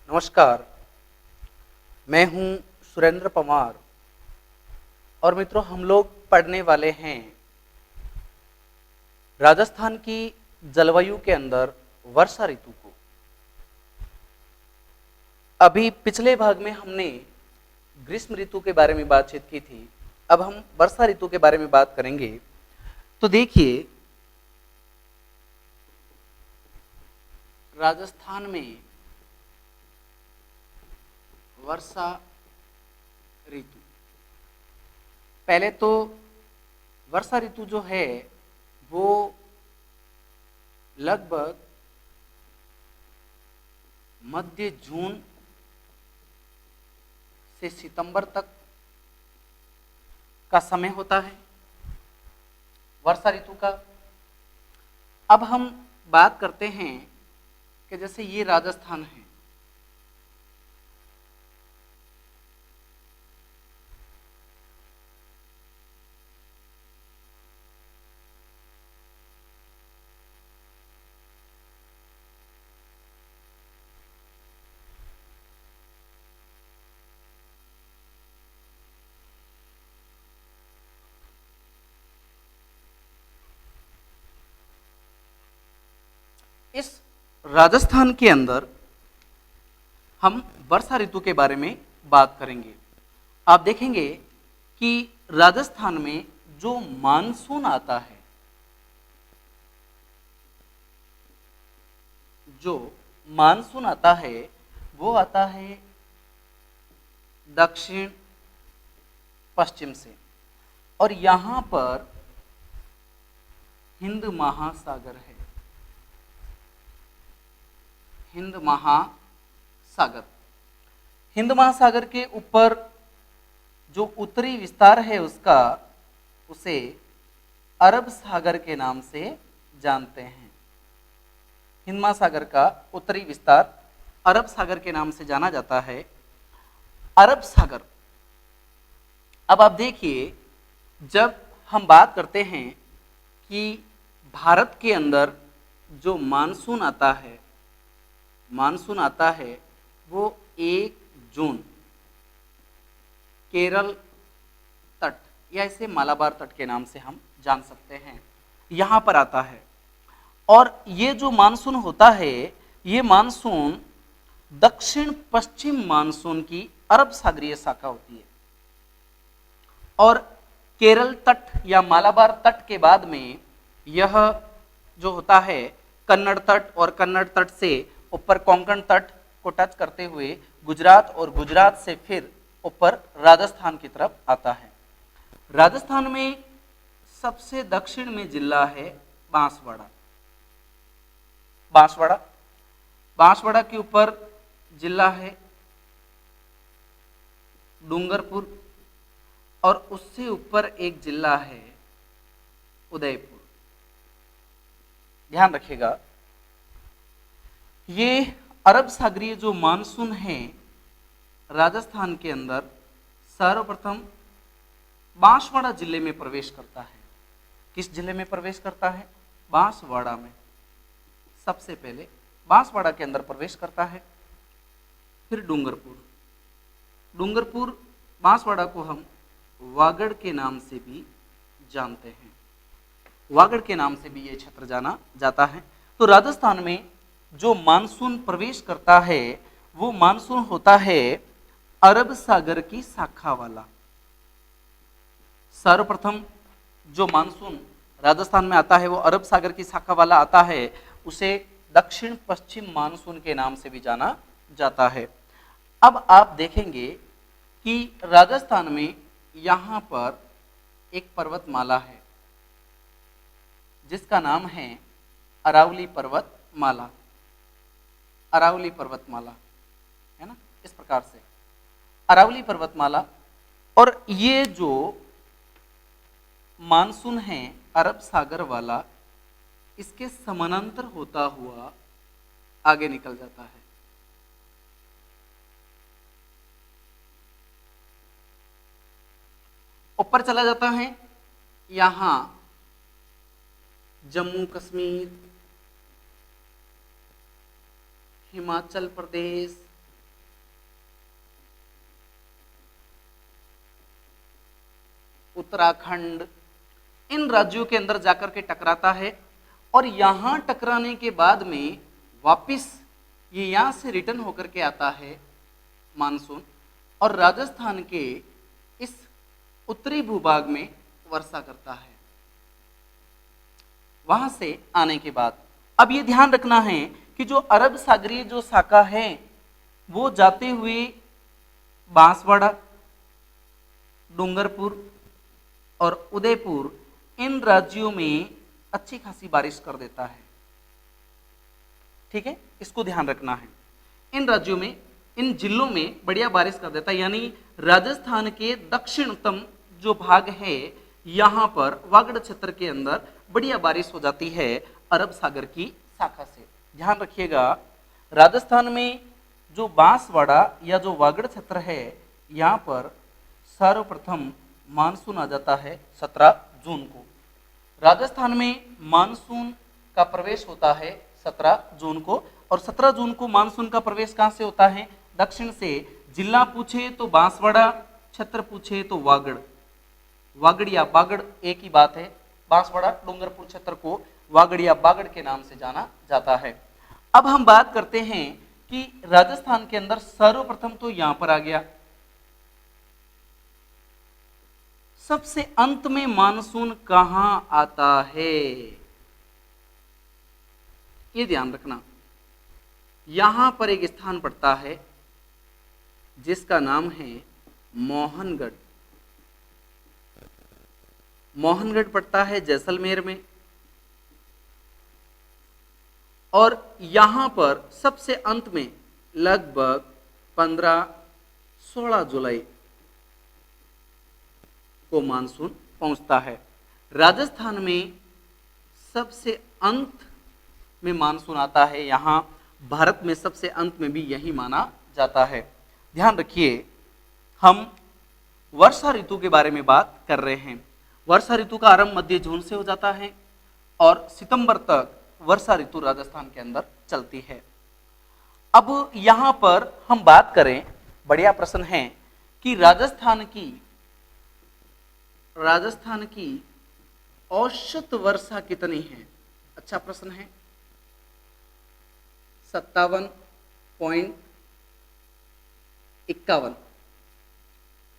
नमस्कार। मैं हूं सुरेंद्र पवार और मित्रों हम लोग पढ़ने वाले हैं राजस्थान की जलवायु के अंदर वर्षा ऋतु को। अभी पिछले भाग में हमने ग्रीष्म ऋतु के बारे में बातचीत की थी, अब हम वर्षा ऋतु के बारे में बात करेंगे। तो देखिए, राजस्थान में वर्षा ऋतु, पहले तो वर्षा ऋतु जो है वो लगभग मध्य जून से सितंबर तक का समय होता है वर्षा ऋतु का। अब हम बात करते हैं कि जैसे ये राजस्थान है, इस राजस्थान के अंदर हम वर्षा ऋतु के बारे में बात करेंगे। आप देखेंगे कि राजस्थान में जो मानसून आता है, जो मानसून आता है वो आता है दक्षिण पश्चिम से, और यहां पर हिंद महासागर है। हिंद महासागर, हिंद महासागर के ऊपर जो उत्तरी विस्तार है उसका, उसे अरब सागर के नाम से जानते हैं। हिंद महासागर का उत्तरी विस्तार अरब सागर के नाम से जाना जाता है। अरब सागर, अब आप देखिए, जब हम बात करते हैं कि भारत के अंदर जो मानसून आता है, मानसून आता है वो 1 जून केरल तट या इसे मालाबार तट के नाम से हम जान सकते हैं, यहां पर आता है। और ये जो मानसून होता है, ये मानसून दक्षिण पश्चिम मानसून की अरब सागरीय शाखा होती है, और केरल तट या मालाबार तट के बाद में यह जो होता है कन्नड़ तट, और कन्नड़ तट से ऊपर कोंकण तट को टच करते हुए गुजरात, और गुजरात से फिर ऊपर राजस्थान की तरफ आता है। राजस्थान में सबसे दक्षिण में जिला है बांसवाड़ा। बांसवाड़ा, बांसवाड़ा के ऊपर जिला है डूंगरपुर, और उससे ऊपर एक जिला है उदयपुर। ध्यान रखिएगा, ये अरब सागरीय जो मानसून है राजस्थान के अंदर सर्वप्रथम बांसवाड़ा जिले में प्रवेश करता है। किस जिले में प्रवेश करता है? बांसवाड़ा में। सबसे पहले बांसवाड़ा के अंदर प्रवेश करता है, फिर डूंगरपुर। डूंगरपुर, बांसवाड़ा को हम वागड़ के नाम से भी जानते हैं, वागड़ के नाम से भी ये क्षेत्र जाना जाता है। तो राजस्थान में जो मानसून प्रवेश करता है वो मानसून होता है अरब सागर की शाखा वाला। सर्वप्रथम जो मानसून राजस्थान में आता है वो अरब सागर की शाखा वाला आता है, उसे दक्षिण पश्चिम मानसून के नाम से भी जाना जाता है। अब आप देखेंगे कि राजस्थान में यहां पर एक पर्वतमाला है जिसका नाम है अरावली पर्वतमाला। अरावली पर्वतमाला है ना, इस प्रकार से अरावली पर्वतमाला। और ये जो मानसून है अरब सागर वाला, इसके समानांतर होता हुआ आगे निकल जाता है। ऊपर चला जाता है, यहां जम्मू कश्मीर, हिमाचल प्रदेश, उत्तराखंड, इन राज्यों के अंदर जाकर के टकराता है और यहां टकराने के बाद में वापिस ये यहां से रिटर्न होकर के आता है मानसून और राजस्थान के इस उत्तरी भूभाग में वर्षा करता है। वहां से आने के बाद अब ये ध्यान रखना है कि जो अरब सागरीय जो शाखा है वो जाते हुए बांसवाड़ा, डूंगरपुर और उदयपुर इन राज्यों में अच्छी खासी बारिश कर देता है। ठीक है, इसको ध्यान रखना है। इन राज्यों में, इन जिलों में बढ़िया बारिश कर देता है, यानी राजस्थान के दक्षिणतम जो भाग है यहां पर वागड़ क्षेत्र के अंदर बढ़िया बारिश हो जाती है अरब सागर की शाखा से। ध्यान रखिएगा, राजस्थान में जो बांसवाड़ा या जो वागड़ क्षेत्र है यहाँ पर सर्वप्रथम मानसून आ जाता है 17 जून को। राजस्थान में मानसून का प्रवेश होता है 17 जून को और 17 जून को मानसून का प्रवेश कहाँ से होता है? दक्षिण से। जिला पूछे तो बांसवाड़ा, क्षेत्र पूछे तो वागड़। वागड़ या बागड़ एक ही बात है। बांसवाड़ा डूंगरपुर क्षेत्र को वागड़ या बागड़ के नाम से जाना जाता है। अब हम बात करते हैं कि राजस्थान के अंदर सर्वप्रथम तो यहां पर आ गया, सबसे अंत में मानसून कहां आता है ये ध्यान रखना। यहां पर एक स्थान पड़ता है जिसका नाम है मोहनगढ़। मोहनगढ़ पड़ता है जैसलमेर में और यहां पर सबसे अंत में लगभग 15-16 जुलाई को मानसून पहुंचता है। राजस्थान में सबसे अंत में मानसून आता है, यहां भारत में सबसे अंत में भी यही माना जाता है। ध्यान रखिए, हम वर्षा ऋतु के बारे में बात कर रहे हैं। वर्षा ऋतु का आरंभ मध्य जून से हो जाता है और सितंबर तक वर्षा ऋतु राजस्थान के अंदर चलती है। अब यहां पर हम बात करें, बढ़िया प्रश्न है कि राजस्थान की औसत वर्षा कितनी है? अच्छा प्रश्न है। 57.51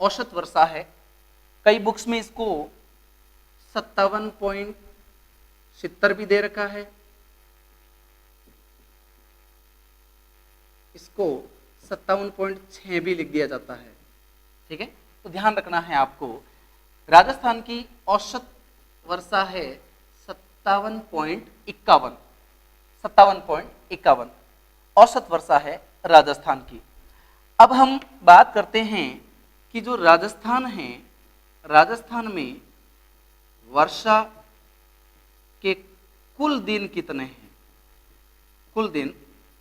औसत वर्षा है। कई बुक्स में इसको 57.70 भी दे रखा है, इसको 57.6 भी लिख दिया जाता है। ठीक है, तो ध्यान रखना है आपको। राजस्थान की औसत वर्षा है 57.51 औसत वर्षा है राजस्थान की। अब हम बात करते हैं कि जो राजस्थान है, राजस्थान में वर्षा के कुल दिन कितने हैं? कुल दिन,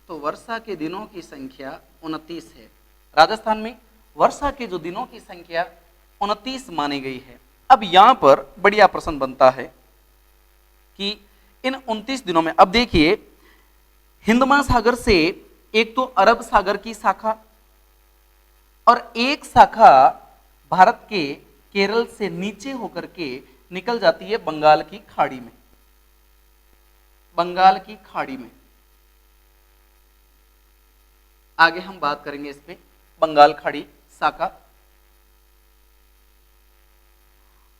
तो वर्षा के दिनों की संख्या 29 है। राजस्थान में वर्षा के जो दिनों की संख्या 29 मानी गई है। अब यहां पर बढ़िया प्रश्न बनता है कि इन 29 दिनों में, अब देखिए, हिंद महासागर से एक तो अरब सागर की शाखा और एक शाखा भारत के केरल से नीचे होकर के निकल जाती है बंगाल की खाड़ी में। बंगाल की खाड़ी में आगे हम बात करेंगे इस पे, बंगाल खाड़ी शाखा।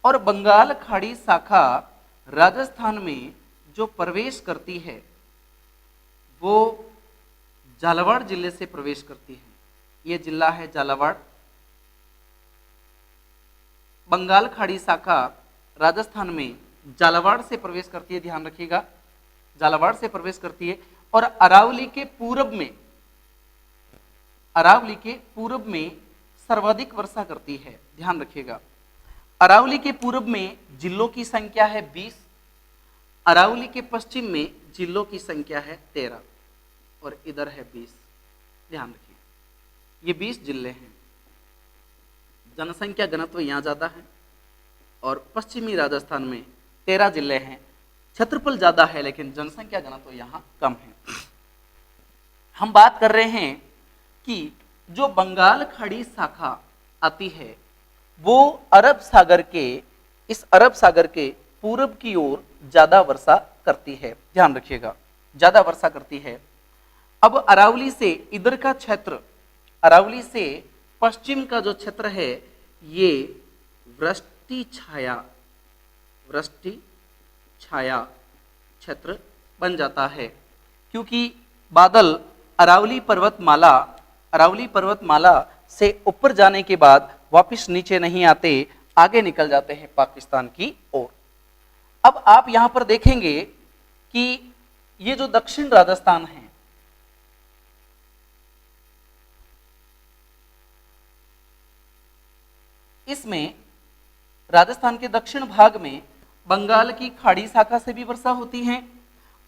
और बंगाल खाड़ी शाखा राजस्थान में जो प्रवेश करती है वो झालावाड़ जिले से प्रवेश करती है। ये जिला है झालावाड़। बंगाल खाड़ी शाखा राजस्थान में झालावाड़ से प्रवेश करती है, ध्यान रखिएगा, झालावाड़ से प्रवेश करती है। और अरावली के पूरब में सर्वाधिक वर्षा करती है, ध्यान रखिएगा। अरावली के पूरब में जिलों की संख्या है 20, अरावली के पश्चिम में जिलों की संख्या है 13 और इधर है 20। ध्यान रखिए, ये 20 जिले हैं। जनसंख्या घनत्व यहाँ ज्यादा है और पश्चिमी राजस्थान में 13 जिले हैं। क्षेत्रफल ज्यादा है लेकिन जनसंख्या घनत्व यहाँ कम है। हम बात कर रहे हैं कि जो बंगाल खाड़ी शाखा आती है वो अरब सागर के इस अरब सागर के पूरब की ओर ज्यादा वर्षा करती है, ध्यान रखिएगा, ज्यादा वर्षा करती है। अब अरावली से इधर का क्षेत्र, अरावली से पश्चिम का जो क्षेत्र है ये वृष्टि छाया क्षेत्र बन जाता है, क्योंकि बादल अरावली पर्वतमाला से ऊपर जाने के बाद वापस नीचे नहीं आते, आगे निकल जाते हैं पाकिस्तान की ओर। अब आप यहां पर देखेंगे कि ये जो दक्षिण राजस्थान है, इसमें राजस्थान के दक्षिण भाग में बंगाल की खाड़ी शाखा से भी वर्षा होती है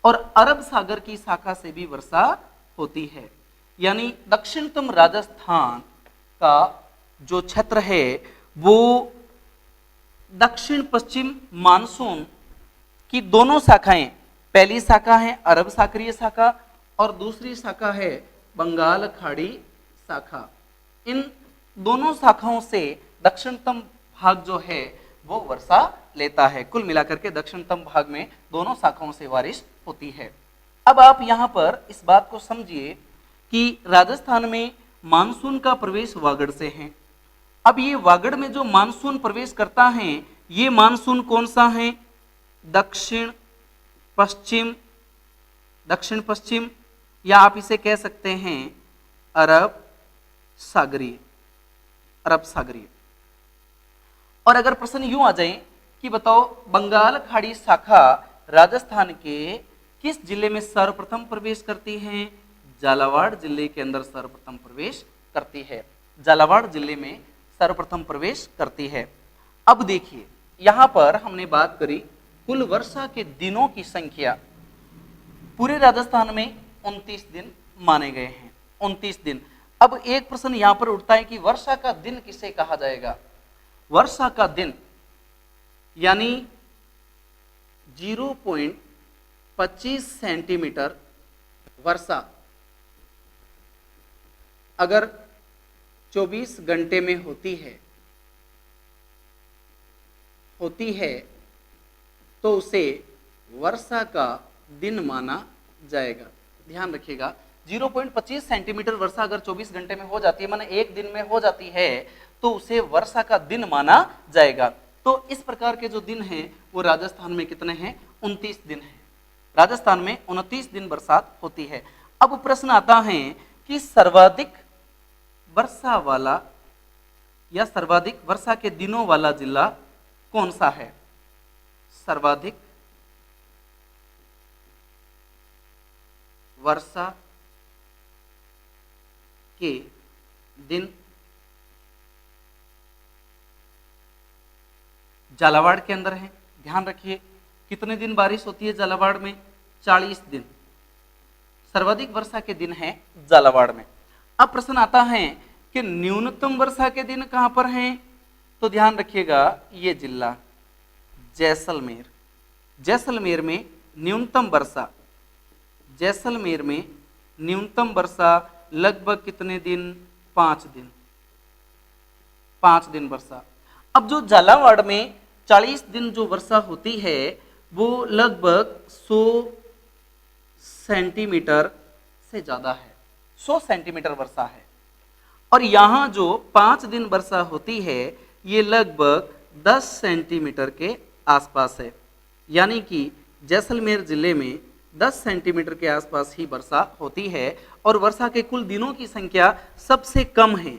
और अरब सागर की शाखा से भी वर्षा होती है। यानी दक्षिणतम राजस्थान का जो क्षेत्र है वो दक्षिण पश्चिम मानसून की दोनों शाखाएं, पहली शाखा है अरब सागरीय शाखा और दूसरी शाखा है बंगाल खाड़ी शाखा। इन दोनों शाखाओं से दक्षिणतम भाग जो है वो वर्षा लेता है। कुल मिलाकर के दक्षिणतम भाग में दोनों शाखाओं से बारिश होती है। अब आप यहां पर इस बात को समझिए कि राजस्थान में मानसून का प्रवेश वागड़ से है। अब ये वागड़ में जो मानसून प्रवेश करता है ये मानसून कौन सा है? दक्षिण पश्चिम या आप इसे कह सकते हैं अरब सागरीय। और अगर प्रश्न यूं आ जाए कि बताओ बंगाल खाड़ी शाखा राजस्थान के किस जिले में सर्वप्रथम प्रवेश करती है? झालावाड़ जिले के अंदर सर्वप्रथम प्रवेश करती है, झालावाड़ जिले में सर्वप्रथम प्रवेश करती है। अब देखिए यहां पर हमने बात करी कुल वर्षा के दिनों की संख्या, पूरे राजस्थान में 29 दिन माने गए हैं, 29 दिन। अब एक प्रश्न यहां पर उठता है कि वर्षा का दिन किसे कहा जाएगा? वर्षा का दिन यानी 0.25 सेंटीमीटर वर्षा अगर 24 घंटे में होती है तो उसे वर्षा का दिन माना जाएगा। ध्यान रखिएगा, 0.25 सेंटीमीटर वर्षा अगर 24 घंटे में हो जाती है, माने एक दिन में हो जाती है, तो उसे वर्षा का दिन माना जाएगा। तो इस प्रकार के जो दिन हैं वो राजस्थान में कितने हैं? 29 दिन हैं। राजस्थान में 29 दिन बरसात होती है। अब प्रश्न आता है कि सर्वाधिक वर्षा वाला या सर्वाधिक वर्षा के दिनों वाला जिला कौन सा है? सर्वाधिक वर्षा के दिन झालावाड़ के अंदर है। ध्यान रखिए कितने दिन बारिश होती है झालावाड़ में? 40 दिन सर्वाधिक वर्षा के दिन है झालावाड़ में। अब प्रश्न आता है कि न्यूनतम वर्षा के दिन कहां पर हैं? तो ध्यान रखिएगा ये जिला जैसलमेर, जैसलमेर में न्यूनतम वर्षा, जैसलमेर में न्यूनतम वर्षा लगभग कितने दिन? 5 दिन, 5 दिन वर्षा। अब जो झालावाड़ में 40 दिन जो वर्षा होती है वो लगभग 100 सेंटीमीटर से ज्यादा है, 100 सेंटीमीटर वर्षा है। और यहां जो 5 दिन वर्षा होती है ये लगभग 10 सेंटीमीटर के आसपास है। यानी कि जैसलमेर जिले में 10 सेंटीमीटर के आसपास ही वर्षा होती है और वर्षा के कुल दिनों की संख्या सबसे कम है,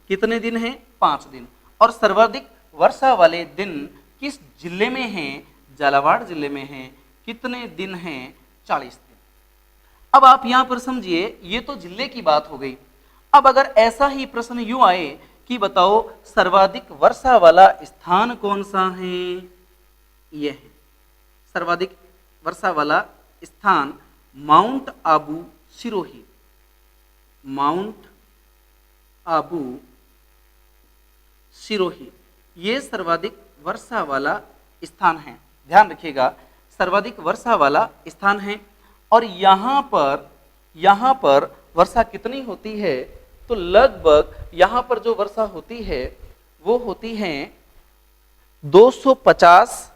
कितने दिन है? 5 दिन। और सर्वाधिक वर्षा वाले दिन किस जिले में हैं? झालावाड़ जिले में हैं। कितने दिन हैं? 40 दिन। अब आप यहां पर समझिए ये तो जिले की बात हो गई। अब अगर ऐसा ही प्रश्न यूं आए कि बताओ सर्वाधिक वर्षा वाला स्थान कौन सा है? यह है सर्वाधिक वर्षा वाला स्थान माउंट आबू सिरोही, माउंट आबू सिरोही, ये सर्वाधिक वर्षा वाला स्थान है। ध्यान रखिएगा सर्वाधिक वर्षा वाला स्थान है। और यहाँ पर वर्षा कितनी होती है? तो लगभग यहाँ पर जो वर्षा होती है वो होती है 250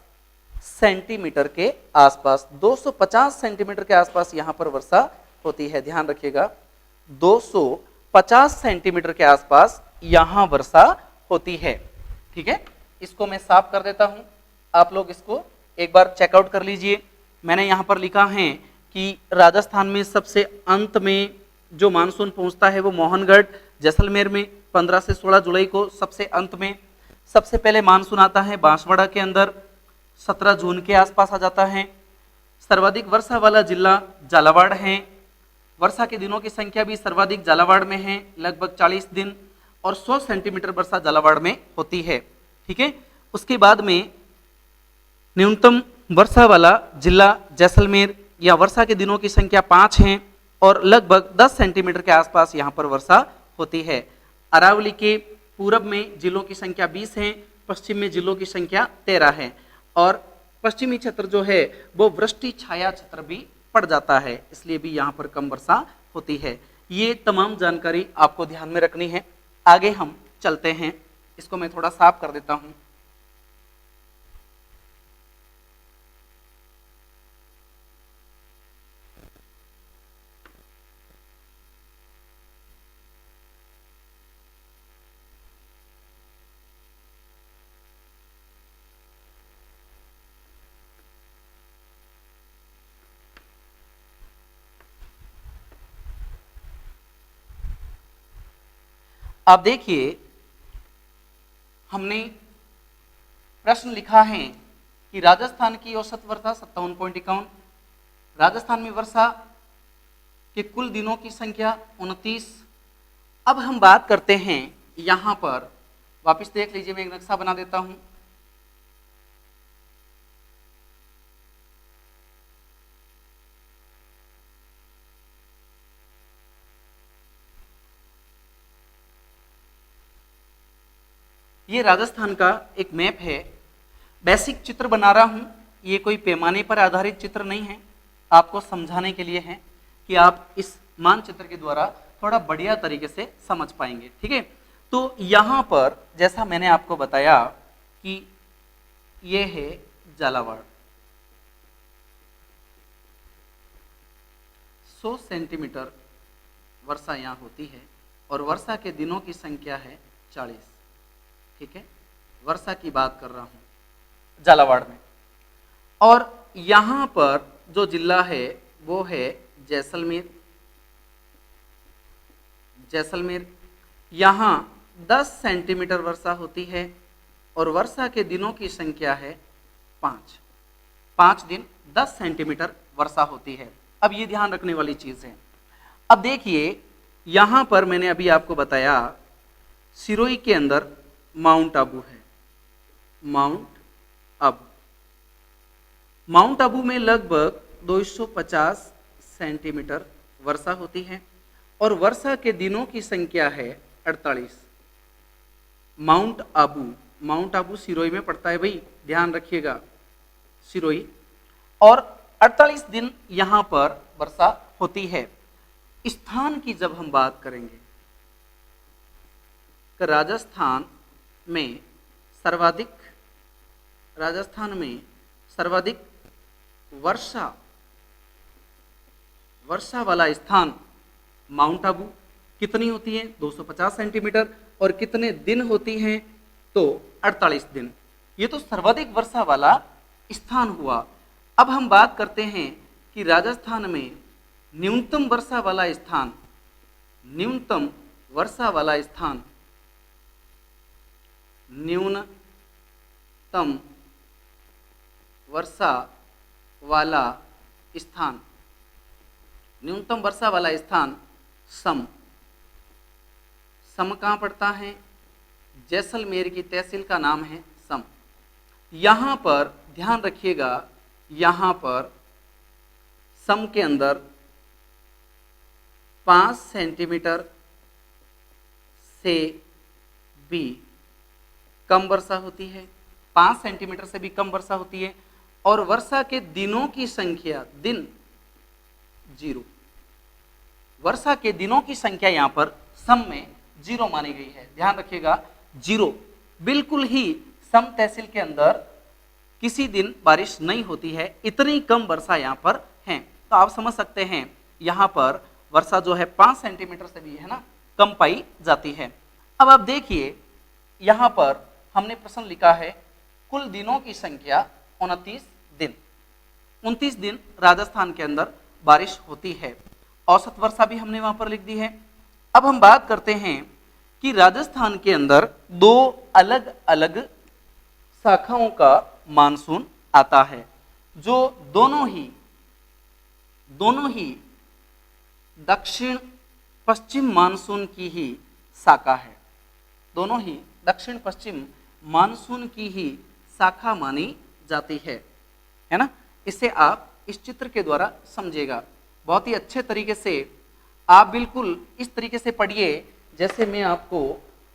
सेंटीमीटर के आसपास, 250 सेंटीमीटर के आसपास यहां पर वर्षा होती है। ध्यान रखिएगा, 250 सेंटीमीटर के आसपास यहां वर्षा होती है। ठीक है, इसको मैं साफ कर देता हूं, आप लोग इसको एक बार चेकआउट कर लीजिए। मैंने यहां पर लिखा है कि राजस्थान में सबसे अंत में जो मानसून पहुंचता है वो मोहनगढ़ जैसलमेर में 15 से 16 जुलाई को सबसे अंत में। सबसे पहले मानसून आता है बांसवाड़ा के अंदर, 17 जून के आसपास आ जाता है। सर्वाधिक वर्षा वाला जिला झालावाड़ है। वर्षा के दिनों की संख्या भी सर्वाधिक झालावाड़ में है, लगभग 40 दिन, और 100 सेंटीमीटर वर्षा झालावाड़ में होती है। ठीक है, उसके बाद में न्यूनतम वर्षा वाला जिला जैसलमेर, या वर्षा के दिनों की संख्या 5 है और लगभग 10 सेंटीमीटर के आसपास यहां पर वर्षा होती है। अरावली के पूरब में जिलों की संख्या 20 है, पश्चिम में जिलों की संख्या 13 है, और पश्चिमी क्षेत्र जो है वो वृष्टि छाया क्षेत्र भी पड़ जाता है, इसलिए भी यहाँ पर कम वर्षा होती है। ये तमाम जानकारी आपको ध्यान में रखनी है। आगे हम चलते हैं, इसको मैं थोड़ा साफ कर देता हूँ। आप देखिए, हमने प्रश्न लिखा है कि राजस्थान की औसत वर्षा 57.51, राजस्थान में वर्षा के कुल दिनों की संख्या 29। अब हम बात करते हैं यहां पर, वापस देख लीजिए, मैं एक नक्शा बना देता हूं। ये राजस्थान का एक मैप है, बेसिक चित्र बना रहा हूं, ये कोई पैमाने पर आधारित चित्र नहीं है, आपको समझाने के लिए है कि आप इस मानचित्र के द्वारा थोड़ा बढ़िया तरीके से समझ पाएंगे। ठीक है, तो यहां पर जैसा मैंने आपको बताया कि ये है झालावाड़, 100 सेंटीमीटर वर्षा यहाँ होती है और वर्षा के दिनों की संख्या है 40। ठीक है, वर्षा की बात कर रहा हूं झालावाड़ में। और यहां पर जो जिला है वो है जैसलमेर। जैसलमेर, यहां 10 सेंटीमीटर वर्षा होती है और वर्षा के दिनों की संख्या है 5। 5 दिन 10 सेंटीमीटर वर्षा होती है। अब ये ध्यान रखने वाली चीज है। अब देखिए, यहां पर मैंने अभी आपको बताया सिरोही के अंदर माउंट आबू है, माउंट आबू। माउंट आबू में लगभग 250 सेंटीमीटर वर्षा होती है और वर्षा के दिनों की संख्या है 48। माउंट आबू सिरोही में पड़ता है भाई, ध्यान रखिएगा, सिरोही। और 48 दिन यहां पर वर्षा होती है। स्थान की जब हम बात करेंगे तो राजस्थान में सर्वाधिक वर्षा वाला स्थान माउंट आबू। कितनी होती है? 250 सेंटीमीटर। और कितने दिन होती हैं? तो 48 दिन। ये तो सर्वाधिक वर्षा वाला स्थान हुआ। अब हम बात करते हैं कि राजस्थान में न्यूनतम वर्षा वाला स्थान, न्यूनतम वर्षा वाला स्थान, न्यूनतम वर्षा वाला स्थान, न्यूनतम वर्षा वाला स्थान सम। सम कहाँ पड़ता है? जैसलमेर की तहसील का नाम है सम। यहाँ पर ध्यान रखिएगा, यहाँ पर सम के अंदर 5 सेंटीमीटर से भी कम वर्षा होती है, 5 सेंटीमीटर से भी कम वर्षा होती है। और वर्षा के दिनों की संख्या, दिन 0। वर्षा के दिनों की संख्या यहाँ पर सम में 0 मानी गई है। ध्यान रखिएगा, 0 बिल्कुल ही सम तहसील के अंदर किसी दिन बारिश नहीं होती है, इतनी कम वर्षा यहाँ पर है। तो आप समझ सकते हैं यहाँ पर वर्षा जो है 5 सेंटीमीटर से भी है ना कम पाई जाती है। अब आप देखिए यहाँ पर हमने प्रश्न लिखा है कुल दिनों की संख्या 29 दिन। 29 दिन राजस्थान के अंदर बारिश होती है। औसत वर्षा भी हमने वहां पर लिख दी है। अब हम बात करते हैं कि राजस्थान के अंदर दो अलग अलग शाखाओं का मानसून आता है, जो दोनों ही दक्षिण पश्चिम मानसून की ही शाखा है। दोनों ही दक्षिण पश्चिम मानसून की ही शाखा मानी जाती है ना। इसे आप इस चित्र के द्वारा समझिएगा। बहुत ही अच्छे तरीके से आप बिल्कुल इस तरीके से पढ़िए जैसे मैं आपको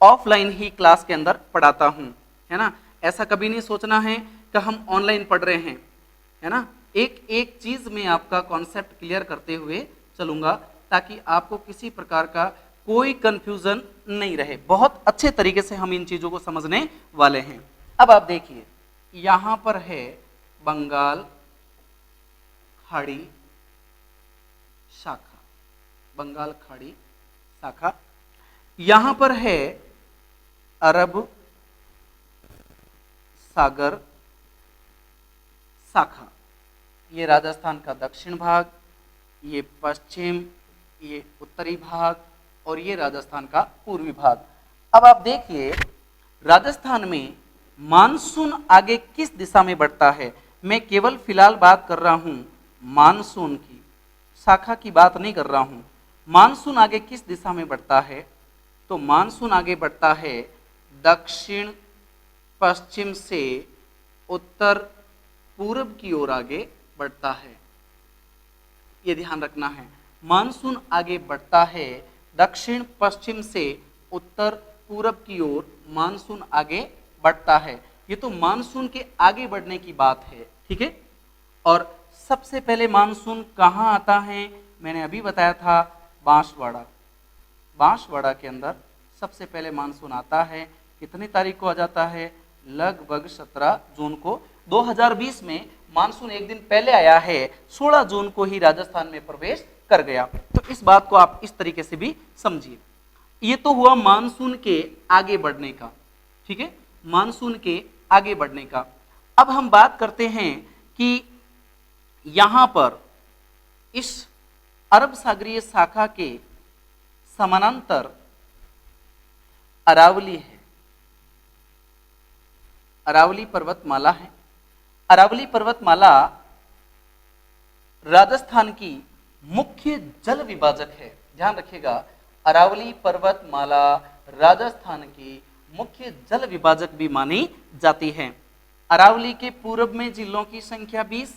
ऑफलाइन ही क्लास के अंदर पढ़ाता हूँ, है ना। ऐसा कभी नहीं सोचना है कि हम ऑनलाइन पढ़ रहे हैं, है ना। एक एक चीज में आपका कॉन्सेप्ट क्लियर करते हुए चलूंगा ताकि आपको किसी प्रकार का कोई कंफ्यूजन नहीं रहे। बहुत अच्छे तरीके से हम इन चीजों को समझने वाले हैं। अब आप देखिए यहां पर है बंगाल खाड़ी शाखा, बंगाल खाड़ी शाखा। यहां पर है अरब सागर शाखा। ये राजस्थान का दक्षिण भाग, ये पश्चिम, ये उत्तरी भाग और ये राजस्थान का पूर्वी भाग। अब आप देखिए राजस्थान में मानसून आगे किस दिशा में बढ़ता है। मैं केवल फिलहाल बात कर रहा हूं मानसून की, शाखा की बात नहीं कर रहा हूं। मानसून आगे किस दिशा में बढ़ता है, तो मानसून आगे बढ़ता है दक्षिण पश्चिम से उत्तर पूर्व की ओर आगे बढ़ता है। ये ध्यान रखना है, मानसून आगे बढ़ता है दक्षिण पश्चिम से उत्तर पूर्व की ओर मानसून आगे बढ़ता है। ये तो मानसून के आगे बढ़ने की बात है, ठीक है। और सबसे पहले मानसून कहाँ आता है, मैंने अभी बताया था बांसवाड़ा। बांसवाड़ा के अंदर सबसे पहले मानसून आता है। कितनी तारीख को आ जाता है, लगभग 17 जून को। 2020 में मानसून एक दिन पहले आया है, 16 जून को ही राजस्थान में प्रवेश कर गया। तो इस बात को आप इस तरीके से भी समझिए। ये तो हुआ मानसून के आगे बढ़ने का, ठीक है, मानसून के आगे बढ़ने का। अब हम बात करते हैं कि यहां पर इस अरब सागरीय शाखा के समानांतर अरावली है, अरावली पर्वतमाला है। अरावली पर्वतमाला राजस्थान की मुख्य जल विभाजक है। ध्यान रखिएगा, अरावली पर्वतमाला राजस्थान की मुख्य जल विभाजक भी मानी जाती है। अरावली के पूर्व में जिलों की संख्या 20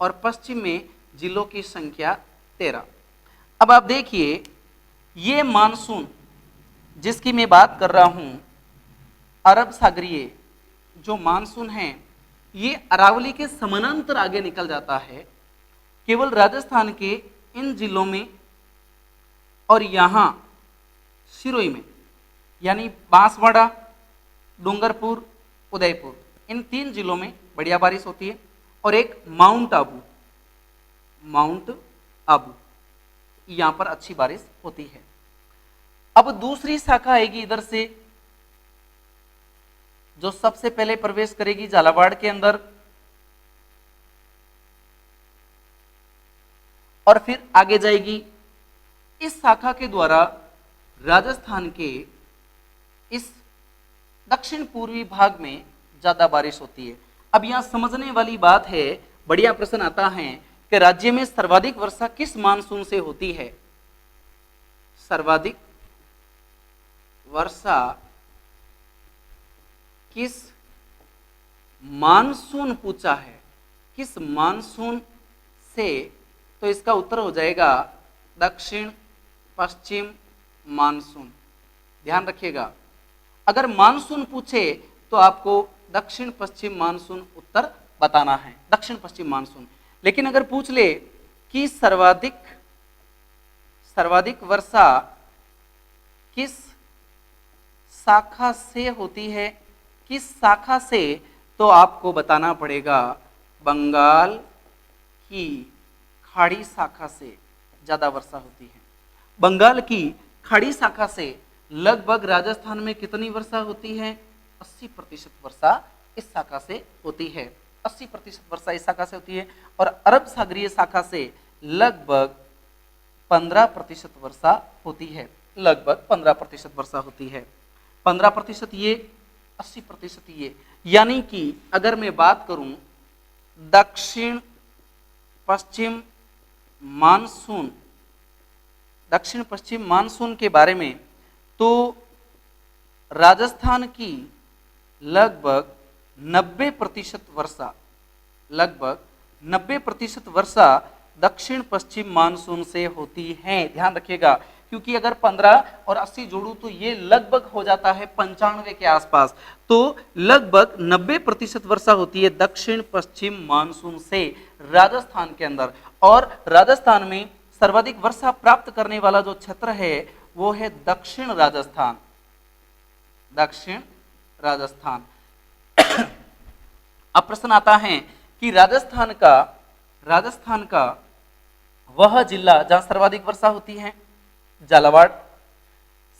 और पश्चिम में जिलों की संख्या 13। अब आप देखिए ये मानसून जिसकी मैं बात कर रहा हूं, अरब सागरीय जो मानसून है, ये अरावली के समानांतर आगे निकल जाता है। केवल राजस्थान के इन जिलों में और यहां सिरोही में, यानी बांसवाड़ा, डूंगरपुर, उदयपुर, इन 3 जिलों में बढ़िया बारिश होती है। और एक माउंट आबू, माउंट आबू, यहां पर अच्छी बारिश होती है। अब दूसरी शाखा आएगी इधर से, जो सबसे पहले प्रवेश करेगी झालावाड़ के अंदर और फिर आगे जाएगी। इस शाखा के द्वारा राजस्थान के इस दक्षिण पूर्वी भाग में ज्यादा बारिश होती है। अब यहां समझने वाली बात है, बढ़िया प्रश्न आता है कि राज्य में सर्वाधिक वर्षा किस मानसून से होती है। सर्वाधिक वर्षा किस मानसून पूछा है, किस मानसून से, तो इसका उत्तर हो जाएगा दक्षिण पश्चिम मानसून। ध्यान रखिएगा, अगर मानसून पूछे तो आपको दक्षिण पश्चिम मानसून उत्तर बताना है, दक्षिण पश्चिम मानसून। लेकिन अगर पूछ ले कि सर्वाधिक वर्षा किस शाखा से होती है, किस शाखा से, तो आपको बताना पड़ेगा बंगाल की खाड़ी शाखा से ज्यादा वर्षा होती है। बंगाल की खाड़ी शाखा से लगभग राजस्थान में कितनी वर्षा होती है? 80% वर्षा इस शाखा से होती है। 80% वर्षा इस शाखा से होती है और अरब सागरीय शाखा से लगभग 15% वर्षा होती है। लगभग 15% वर्षा होती है। 15% ये, 80% ये, यानी कि अगर मैं बात करूं दक्षिण पश्चिम मानसून, दक्षिण पश्चिम मानसून के बारे में, तो राजस्थान की लगभग 90% वर्षा, लगभग 90% वर्षा दक्षिण पश्चिम मानसून से होती है। ध्यान रखिएगा, क्योंकि अगर 15 और 80 जोड़ू तो ये लगभग हो जाता है 95 के आसपास। तो लगभग 90% वर्षा होती है दक्षिण पश्चिम मानसून से राजस्थान के अंदर। और राजस्थान में सर्वाधिक वर्षा प्राप्त करने वाला जो क्षेत्र है वो है दक्षिण राजस्थान, दक्षिण राजस्थान। अब प्रश्न आता है कि राजस्थान का वह जिला जहां सर्वाधिक वर्षा होती है, झालावाड़।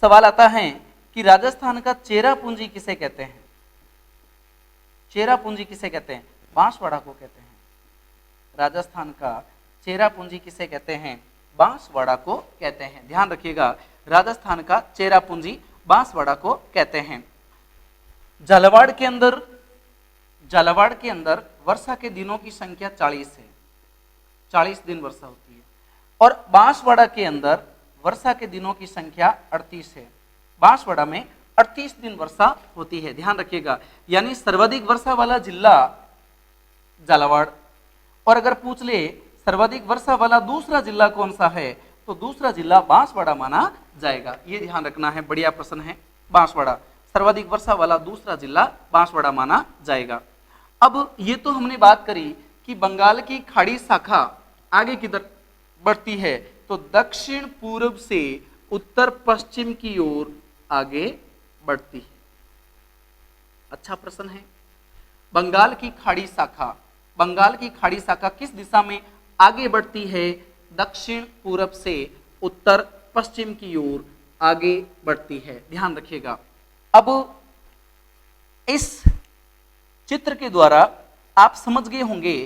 सवाल आता है कि राजस्थान का चेरापूंजी किसे कहते हैं? चेरापूंजी किसे कहते हैं? बांसवाड़ा को कहते हैं। राजस्थान का चेरापूंजी किसे कहते हैं? बांसवाड़ा को कहते हैं। ध्यान रखिएगा, राजस्थान का चेरापूंजी बांसवाड़ा को कहते हैं। झालावाड़ के अंदर वर्षा के दिनों की संख्या 40 है, 40 दिन वर्षा होती है। और बांसवाड़ा के अंदर वर्षा के दिनों की संख्या 38 है। बांसवाड़ा में 38 दिन वर्षा होती है। ध्यान रखिएगा, यानी सर्वाधिक वर्षा वाला जिला झालावाड़। और अगर पूछ ले सर्वाधिक वर्षा वाला दूसरा जिला कौन सा है, तो दूसरा जिला बांसवाड़ा माना जाएगा। ये ध्यान रखना है, बढ़िया प्रश्न है। बांसवाड़ा सर्वाधिक वर्षा वाला दूसरा जिला बांसवाड़ा माना जाएगा। अब ये तो हमने बात करी कि बंगाल की खाड़ी शाखा आगे किधर बढ़ती है, तो दक्षिण पूर्व से उत्तर पश्चिम की ओर आगे बढ़ती है। अच्छा प्रश्न है। बंगाल की खाड़ी शाखा किस दिशा में आगे बढ़ती है? दक्षिण पूर्व से उत्तर पश्चिम की ओर आगे बढ़ती है। ध्यान रखिएगा। अब इस चित्र के द्वारा आप समझ गए होंगे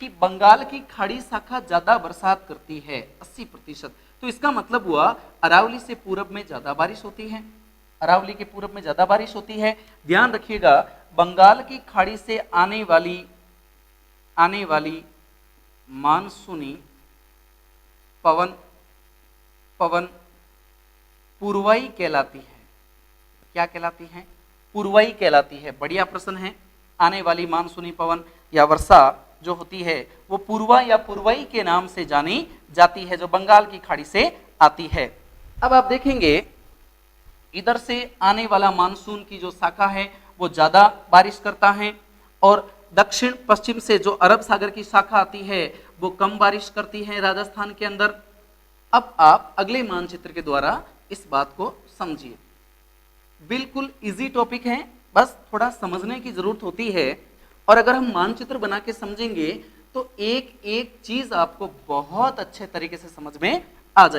कि बंगाल की खाड़ी शाखा ज्यादा बरसात करती है, 80%। तो इसका मतलब हुआ अरावली से पूरब में ज्यादा बारिश होती है, अरावली के पूरब में ज्यादा बारिश होती है। ध्यान रखिएगा, बंगाल की खाड़ी से आने वाली मानसूनी पवन पूर्वाई कहलाती है। क्या कहलाती है? पूर्वाई कहलाती है। बढ़िया प्रश्न है। आने वाली मानसूनी पवन या वर्षा जो होती है वो पूर्वा या पूर्वाई के नाम से जानी जाती है, जो बंगाल की खाड़ी से आती है। अब आप देखेंगे इधर से आने वाला मानसून की जो शाखा है वो ज्यादा बारिश करता है, और दक्षिण पश्चिम से जो अरब सागर की शाखा आती है वो कम बारिश करती है राजस्थान के अंदर। अब आप अगले मानचित्र के द्वारा इस बात को समझिए। बिल्कुल इजी टॉपिक है, बस थोड़ा समझने की जरूरत होती है। और अगर हम मानचित्र बना के समझेंगे तो एक एक चीज आपको बहुत अच्छे तरीके से समझ में आ जाएगी।